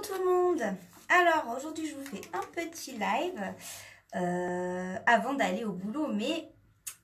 tout le monde. Alors aujourd'hui je vous fais un petit live avant d'aller au boulot, mais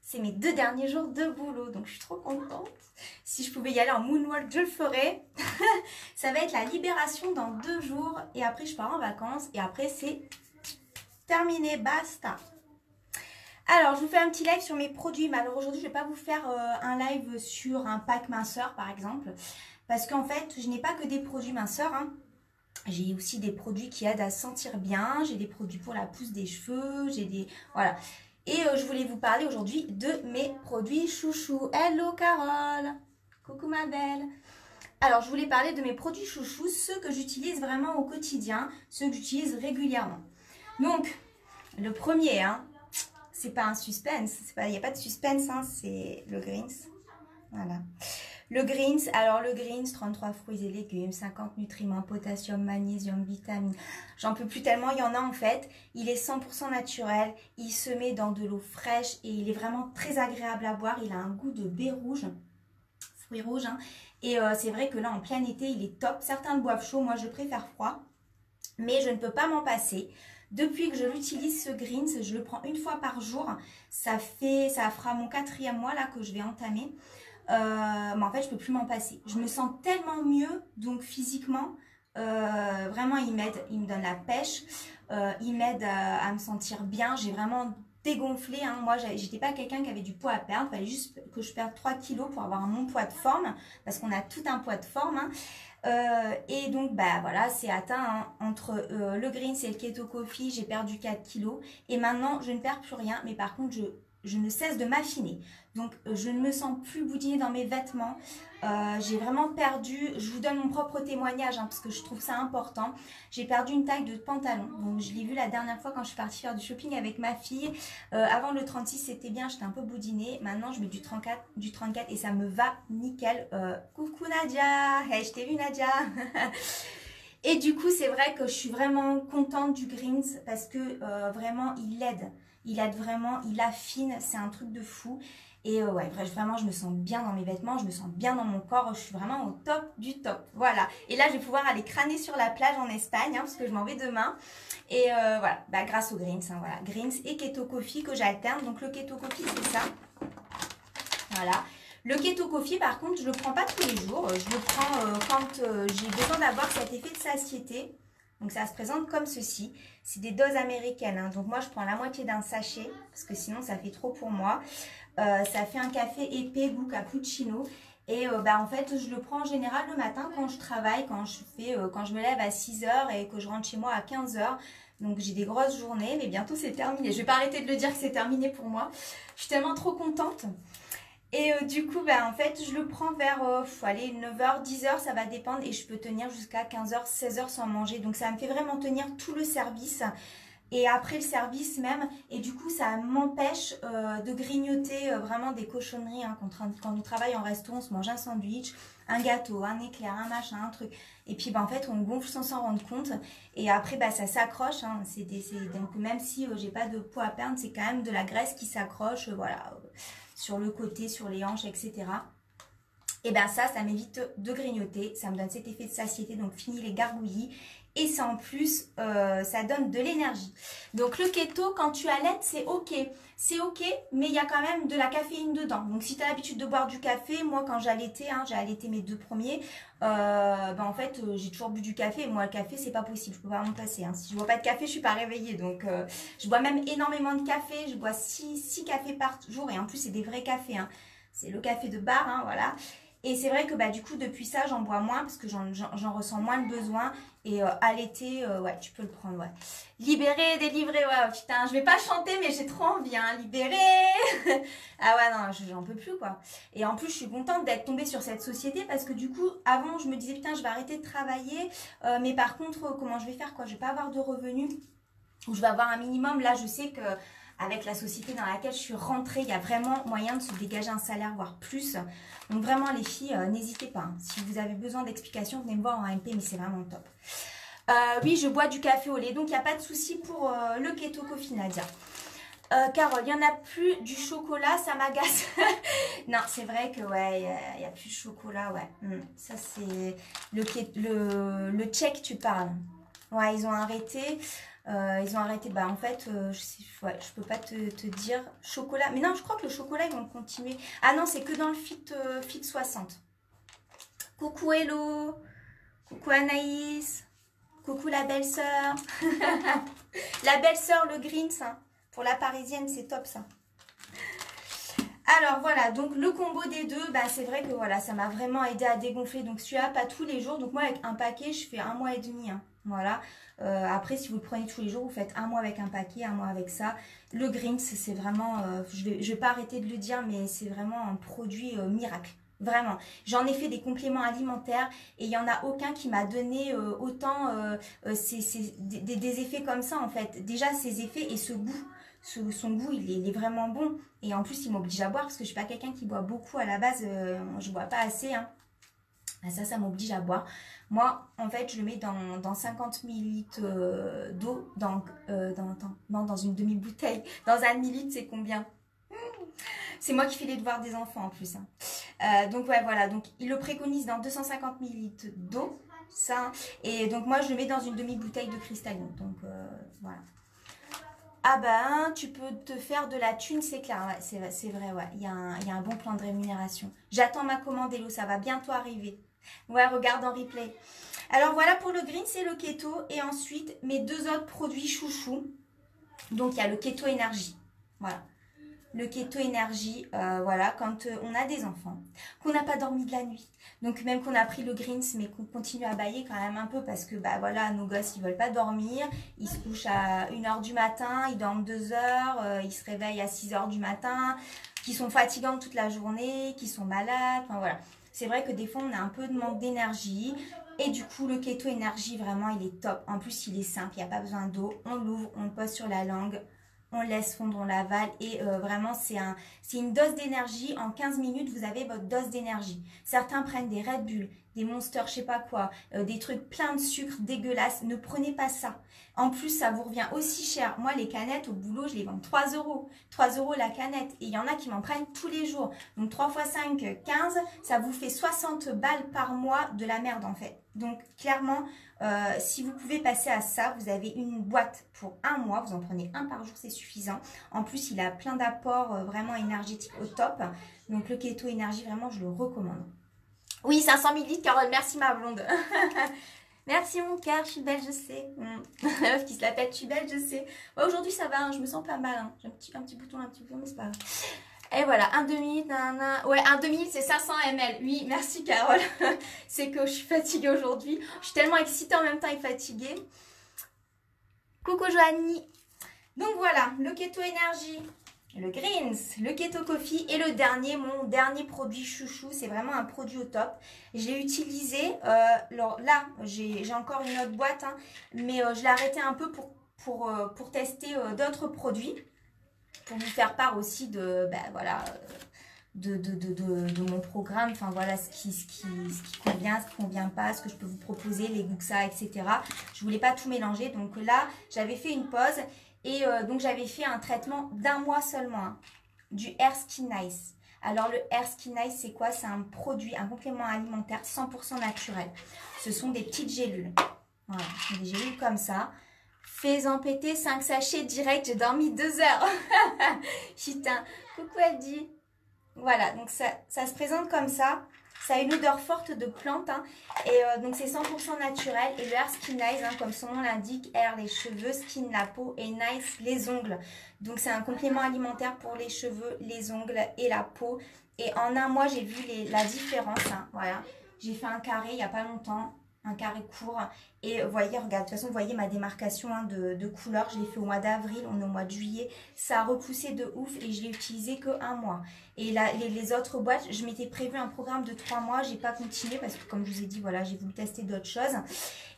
c'est mes 2 derniers jours de boulot, donc je suis trop contente. Si je pouvais y aller en moonwalk, je le ferais. Ça va être la libération dans 2 jours et après je pars en vacances et après c'est terminé, basta. Alors je vous fais un petit live sur mes produits, mais alors aujourd'hui je ne vais pas vous faire un live sur un pack minceur par exemple, parce qu'en fait je n'ai pas que des produits minceurs, hein. J'ai aussi des produits qui aident à se sentir bien, j'ai des produits pour la pousse des cheveux, j'ai des... Voilà. Et je voulais vous parler aujourd'hui de mes produits chouchous. Hello Carole. Coucou ma belle. Alors je voulais parler de mes produits chouchous, ceux que j'utilise vraiment au quotidien, ceux que j'utilise régulièrement. Donc, le premier, hein, c'est pas un suspense, il n'y a pas de suspense, hein, c'est le Greens. Voilà. Le Greens, alors le Greens, 33 fruits et légumes, 50 nutriments, potassium, magnésium, vitamines. J'en peux plus tellement, il y en a en fait. Il est 100% naturel, il se met dans de l'eau fraîche et il est vraiment très agréable à boire. Il a un goût de baie rouge, fruits rouges. Hein. Et c'est vrai que là, en plein été, il est top. Certains le boivent chaud, moi je préfère froid. Mais je ne peux pas m'en passer. Depuis que je l'utilise, ce Greens, je le prends une fois par jour. Ça fera mon 4e mois là que je vais entamer. Mais en fait je peux plus m'en passer, je me sens tellement mieux, donc physiquement vraiment il m'aide, il me donne la pêche, il m'aide à me sentir bien. J'ai vraiment dégonflé, hein. Moi j'étais pas quelqu'un qui avait du poids à perdre, il fallait juste que je perde 3 kilos pour avoir mon poids de forme, parce qu'on a tout un poids de forme, hein. Et donc bah voilà, c'est atteint, hein. Entre le Greens et le Keto Coffee, j'ai perdu 4 kilos et maintenant je ne perds plus rien, mais par contre je ne cesse de m'affiner. Donc, je ne me sens plus boudinée dans mes vêtements. J'ai vraiment perdu, je vous donne mon propre témoignage, hein, parce que je trouve ça important. J'ai perdu une taille de pantalon. Donc, je l'ai vu la dernière fois quand je suis partie faire du shopping avec ma fille. Avant le 36, c'était bien, j'étais un peu boudinée. Maintenant, je mets du 34 et ça me va nickel. Coucou Nadia, hey, je t'ai vu Nadia. Et du coup, c'est vrai que je suis vraiment contente du Greens parce que vraiment, il aide. Il aide vraiment, il affine, c'est un truc de fou. Et ouais, vraiment, je me sens bien dans mes vêtements, je me sens bien dans mon corps, je suis vraiment au top du top. Voilà. Et là, je vais pouvoir aller crâner sur la plage en Espagne, hein, parce que je m'en vais demain. Et voilà, bah, grâce au Greens, hein, voilà. Greens et Keto Coffee que j'alterne. Donc le Keto Coffee, c'est ça. Voilà. Le Keto Coffee, par contre, je ne le prends pas tous les jours. Je le prends quand j'ai besoin d'avoir cet effet de satiété. Donc ça se présente comme ceci. C'est des doses américaines, hein. Donc moi, je prends la moitié d'un sachet, parce que sinon, ça fait trop pour moi. Ça fait un café épais, goût cappuccino. Et bah, en fait, je le prends en général le matin quand je travaille, quand je me lève à 6 h et que je rentre chez moi à 15 h. Donc j'ai des grosses journées, mais bientôt c'est terminé. Je vais pas arrêter de le dire que c'est terminé pour moi. Je suis tellement trop contente. Et du coup, bah, en fait, je le prends vers allez, 9 h, 10 h, ça va dépendre. Et je peux tenir jusqu'à 15 h, 16 h sans manger. Donc ça me fait vraiment tenir tout le service. Et après le service même, et du coup ça m'empêche de grignoter vraiment des cochonneries, hein, quand on travaille en resto, on se mange un sandwich, un gâteau, un éclair, un machin, un truc. Et puis bah, en fait on gonfle sans s'en rendre compte. Et après bah, ça s'accroche, hein, donc même si j'ai pas de poids à perdre, c'est quand même de la graisse qui s'accroche, voilà, sur le côté, sur les hanches, etc. Et bien ça m'évite de grignoter, ça me donne cet effet de satiété, donc fini les gargouillis. Et ça en plus, ça donne de l'énergie. Donc le keto, quand tu allaites, c'est ok. C'est ok, mais il y a quand même de la caféine dedans. Donc si tu as l'habitude de boire du café, moi quand j'allaitais, hein, j'ai allaité mes 2 premiers, ben en fait j'ai toujours bu du café. Et moi le café, c'est pas possible, je peux pas m'en passer. Hein. Si je bois pas de café, je suis pas réveillée. Donc je bois même énormément de café. Je bois 6 cafés par jour et en plus c'est des vrais cafés. Hein. C'est le café de bar, hein, voilà. Et c'est vrai que bah, du coup, depuis ça, j'en bois moins parce que j'en ressens moins le besoin. Et à l'été, ouais, tu peux le prendre, ouais. Libérer, délivrer, ouais, putain, je vais pas chanter, mais j'ai trop envie, hein, libérer. Ah ouais, non, j'en peux plus, quoi. Et en plus, je suis contente d'être tombée sur cette société parce que du coup, avant, je me disais, putain, je vais arrêter de travailler. Mais par contre, comment je vais faire, quoi? Je vais pas avoir de revenus ou je vais avoir un minimum. Là, je sais que... Avec la société dans laquelle je suis rentrée, il y a vraiment moyen de se dégager un salaire, voire plus. Donc vraiment les filles, n'hésitez pas. Hein. Si vous avez besoin d'explications, venez me voir en MP, mais c'est vraiment top. Oui, je bois du café au lait, donc il n'y a pas de souci pour le Keto Coffee, Nadia. Carole, il n'y en a plus du chocolat, ça m'agace. Non, c'est vrai que ouais, il n'y a plus de chocolat, ouais. Ça, c'est le tchèque, tu parles. Ouais, ils ont arrêté. Bah en fait, ouais, je peux pas te dire chocolat. Mais non, je crois que le chocolat, ils vont continuer. Ah non, c'est que dans le Fit 60. Coucou Hello. Coucou Anaïs. Coucou la belle-sœur. La belle-sœur, le Greens, hein. Pour la parisienne, c'est top ça. Alors voilà, donc le combo des deux, bah, c'est vrai que voilà, ça m'a vraiment aidé à dégonfler. Donc celui-là, pas tous les jours. Donc moi, avec un paquet, je fais 1 mois et demi. Hein. Voilà. Après, si vous le prenez tous les jours, vous faites 1 mois avec un paquet, 1 mois avec ça. Le Greens, c'est vraiment, je vais pas arrêter de le dire, mais c'est vraiment un produit miracle. Vraiment. J'en ai fait des compléments alimentaires et il n'y en a aucun qui m'a donné autant des effets comme ça en fait. Déjà, ces effets et ce goût. Son goût, il est vraiment bon. Et en plus, il m'oblige à boire parce que je ne suis pas quelqu'un qui boit beaucoup à la base. Je ne bois pas assez. Hein. Ça m'oblige à boire. Moi, en fait, je le mets dans 50 ml d'eau, dans une demi-bouteille. Dans un demi-litre, c'est combien? C'est moi qui fais les devoirs des enfants en plus. Hein. Donc, ouais, voilà. Donc, il le préconise dans 250 ml d'eau. Ça. Et donc, moi, je le mets dans une demi-bouteille de cristalline. Donc, voilà. Ah ben, tu peux te faire de la thune, c'est clair. Ouais, c'est vrai, ouais. Il y a un bon plan de rémunération. J'attends ma commande, Hello, ça va bientôt arriver. Ouais, regarde en replay. Alors voilà pour le green, c'est le keto. Et ensuite, mes deux autres produits chouchous. Donc, il y a le keto énergie. Voilà. Le keto énergie, voilà, quand on a des enfants, qu'on n'a pas dormi de la nuit. Donc même qu'on a pris le greens, mais qu'on continue à bailler quand même un peu parce que bah voilà, nos gosses ils veulent pas dormir, ils se couchent à 1h du matin, ils dorment 2 heures, ils se réveillent à 6h du matin, qui sont fatigants toute la journée, qui sont malades, enfin voilà. C'est vrai que des fois on a un peu de manque d'énergie. Et du coup, le keto énergie, vraiment, il est top. En plus, il est simple, il n'y a pas besoin d'eau. On l'ouvre, on le pose sur la langue. On laisse fondre, on l'avale et vraiment c'est une dose d'énergie. En 15 minutes, vous avez votre dose d'énergie. Certains prennent des Red Bull, des Monster, je sais pas quoi, des trucs pleins de sucre dégueulasses. Ne prenez pas ça. En plus, ça vous revient aussi cher. Moi, les canettes au boulot, je les vends 3 euros. 3 euros la canette. Et il y en a qui m'en prennent tous les jours. Donc 3 x 5, 15, ça vous fait 60 balles par mois de la merde en fait. Donc clairement, si vous pouvez passer à ça, vous avez une boîte pour 1 mois. Vous en prenez un par jour, c'est suffisant. En plus, il a plein d'apports vraiment énergétiques au top. Donc le keto énergie, vraiment, je le recommande. Oui, 500 ml, Carole, merci ma blonde. Merci mon cœur, je suis belle, je sais. La meuf qui se la pète, je suis belle, je sais. Ouais, aujourd'hui ça va, hein, je me sens pas mal. Hein. J'ai un petit bouton, mais c'est pas grave. Et voilà, un demi, ouais, un demi, c'est 500 ml. Oui, merci Carole. C'est que je suis fatiguée aujourd'hui. Je suis tellement excitée en même temps et fatiguée. Coucou Joanie. Donc voilà, le keto énergie, le greens, le keto coffee et le dernier, mon dernier produit chouchou. C'est vraiment un produit au top. J'ai utilisé, alors là, j'ai encore une autre boîte, hein, mais je l'ai arrêté un peu pour tester d'autres produits. Pour vous faire part aussi de, ben, voilà, de mon programme, enfin voilà, ce qui convient, ce qui convient pas, ce que je peux vous proposer, les goûts que ça, etc. Je voulais pas tout mélanger, donc là, j'avais fait une pause et donc j'avais fait un traitement d'1 mois seulement, hein, du Hair Skin Nice. Alors le Hair Skin Nice, c'est quoi? C'est un produit, un complément alimentaire 100% naturel. Ce sont des petites gélules. Voilà, des gélules comme ça. Fais-en péter 5 sachets direct, j'ai dormi 2 heures. Putain, coucou elle dit. Voilà, donc ça se présente comme ça. Ça a une odeur forte de plante. Hein, et donc c'est 100% naturel. Et le Hair Skin Nice, hein, comme son nom l'indique, Hair les cheveux, Skin la peau et Nice les ongles. Donc c'est un complément alimentaire pour les cheveux, les ongles et la peau. Et en 1 mois, j'ai vu la différence. Hein, voilà, j'ai fait un carré il n'y a pas longtemps. Un carré court. Et vous voyez, regarde, de toute façon, vous voyez ma démarcation hein, de couleur. Je l'ai fait au mois d'avril, on est au mois de juillet. Ça a repoussé de ouf et je l'ai utilisé que 1 mois. Et là, les autres boîtes, je m'étais prévu un programme de 3 mois. J'ai pas continué parce que comme je vous ai dit, voilà, j'ai voulu tester d'autres choses.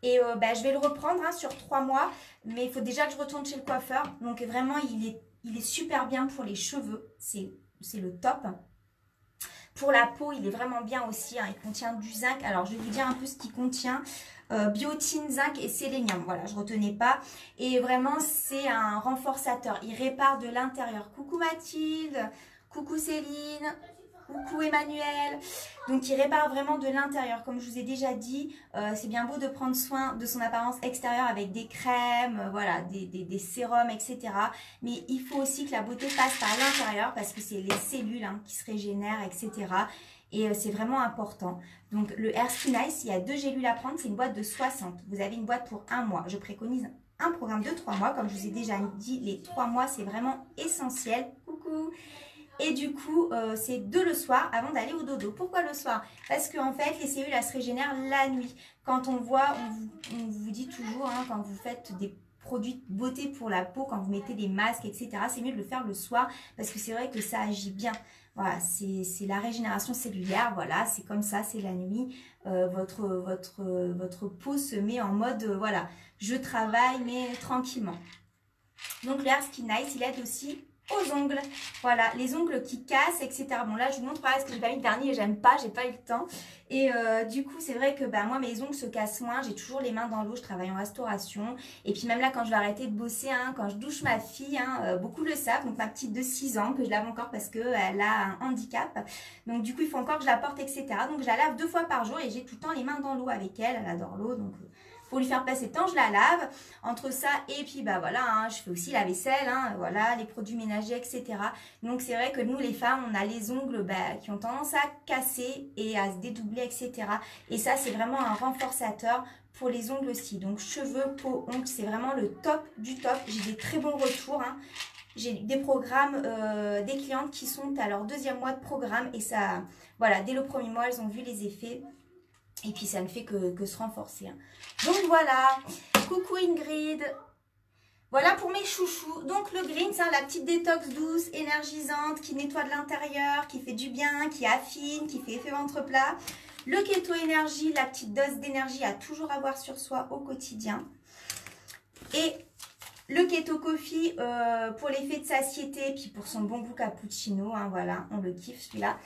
Et bah, je vais le reprendre hein, sur 3 mois. Mais il faut déjà que je retourne chez le coiffeur. Donc vraiment, il est super bien pour les cheveux. C'est le top. Pour la peau, il est vraiment bien aussi. Hein. Il contient du zinc. Alors, je vais vous dire un peu ce qu'il contient. biotine, zinc et sélénium. Voilà, je retenais pas. Et vraiment, c'est un renforçateur. Il répare de l'intérieur. Coucou Mathilde, coucou Céline, coucou Emmanuel. Donc, il répare vraiment de l'intérieur. Comme je vous ai déjà dit, c'est bien beau de prendre soin de son apparence extérieure avec des crèmes, voilà, des sérums, etc. Mais il faut aussi que la beauté passe par l'intérieur parce que c'est les cellules hein, qui se régénèrent, etc. Et c'est vraiment important. Donc, le Hair Skin Ice, il y a 2 gélules à prendre. C'est une boîte de 60. Vous avez une boîte pour 1 mois. Je préconise un programme de 3 mois. Comme je vous ai déjà dit, les 3 mois, c'est vraiment essentiel. Coucou! Et du coup, c'est 2 le soir avant d'aller au dodo. Pourquoi le soir? Parce qu'en fait, les cellules, elles se régénèrent la nuit. Quand on voit, on vous dit toujours, hein, quand vous faites des produits de beauté pour la peau, quand vous mettez des masques, etc., c'est mieux de le faire le soir parce que c'est vrai que ça agit bien. Voilà, c'est la régénération cellulaire, voilà, c'est comme ça, c'est la nuit. Votre peau se met en mode, voilà, je travaille, mais tranquillement. Donc, le Hair Skin Nice, il aide aussi aux ongles, voilà, les ongles qui cassent, etc. Bon là je vous montre parce que j'ai pas mis le dernier et j'aime pas, j'ai pas eu le temps. Et du coup c'est vrai que bah, moi mes ongles se cassent moins, j'ai toujours les mains dans l'eau, je travaille en restauration. Et puis même là quand je vais arrêter de bosser, hein, quand je douche ma fille, hein, beaucoup le savent, donc ma petite de 6 ans que je lave encore parce qu'elle a un handicap. Donc du coup il faut encore que je la porte, etc. Donc je la lave 2 fois par jour et j'ai tout le temps les mains dans l'eau avec elle, elle adore l'eau donc... Pour lui faire passer le temps, je la lave. Entre ça et puis bah voilà, hein, je fais aussi la vaisselle, hein, voilà, les produits ménagers, etc. Donc c'est vrai que nous les femmes, on a les ongles bah, qui ont tendance à casser et à se dédoubler, etc. Et ça c'est vraiment un renforçateur pour les ongles aussi. Donc cheveux, peau, ongles, c'est vraiment le top du top. J'ai des très bons retours. Hein. J'ai des programmes, des clientes qui sont à leur 2e mois de programme et ça, voilà, dès le 1er mois, elles ont vu les effets. Et puis ça ne fait que se renforcer. Hein. Donc voilà, coucou Ingrid. Voilà pour mes chouchous. Donc le green, c'est la petite détox douce, énergisante, qui nettoie de l'intérieur, qui fait du bien, qui affine, qui fait effet ventre plat. Le keto énergie, la petite dose d'énergie à toujours avoir sur soi au quotidien. Et le keto coffee pour l'effet de satiété, puis pour son bon goût cappuccino. Hein, voilà, on le kiffe celui-là.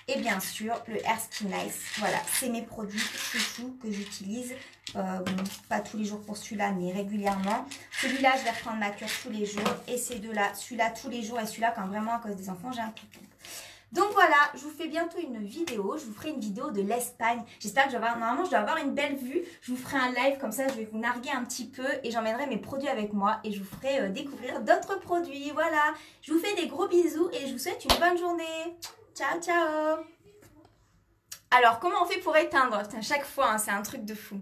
Et bien sûr, le Hair Skin Nice. Voilà, c'est mes produits chouchous que j'utilise. Bon, pas tous les jours pour celui-là, mais régulièrement. Celui-là, je vais reprendre ma cure tous les jours. Et ces deux-là, celui-là tous les jours et celui-là quand vraiment à cause des enfants, j'ai un coup de pompe. Donc voilà, je vous fais bientôt une vidéo. Je vous ferai une vidéo de l'Espagne. J'espère que normalement, je dois avoir une belle vue. Je vous ferai un live comme ça, je vais vous narguer un petit peu et j'emmènerai mes produits avec moi et je vous ferai découvrir d'autres produits. Voilà, je vous fais des gros bisous et je vous souhaite une bonne journée. Ciao, ciao. Alors, comment on fait pour éteindre? Putain, chaque fois, hein, c'est un truc de fou.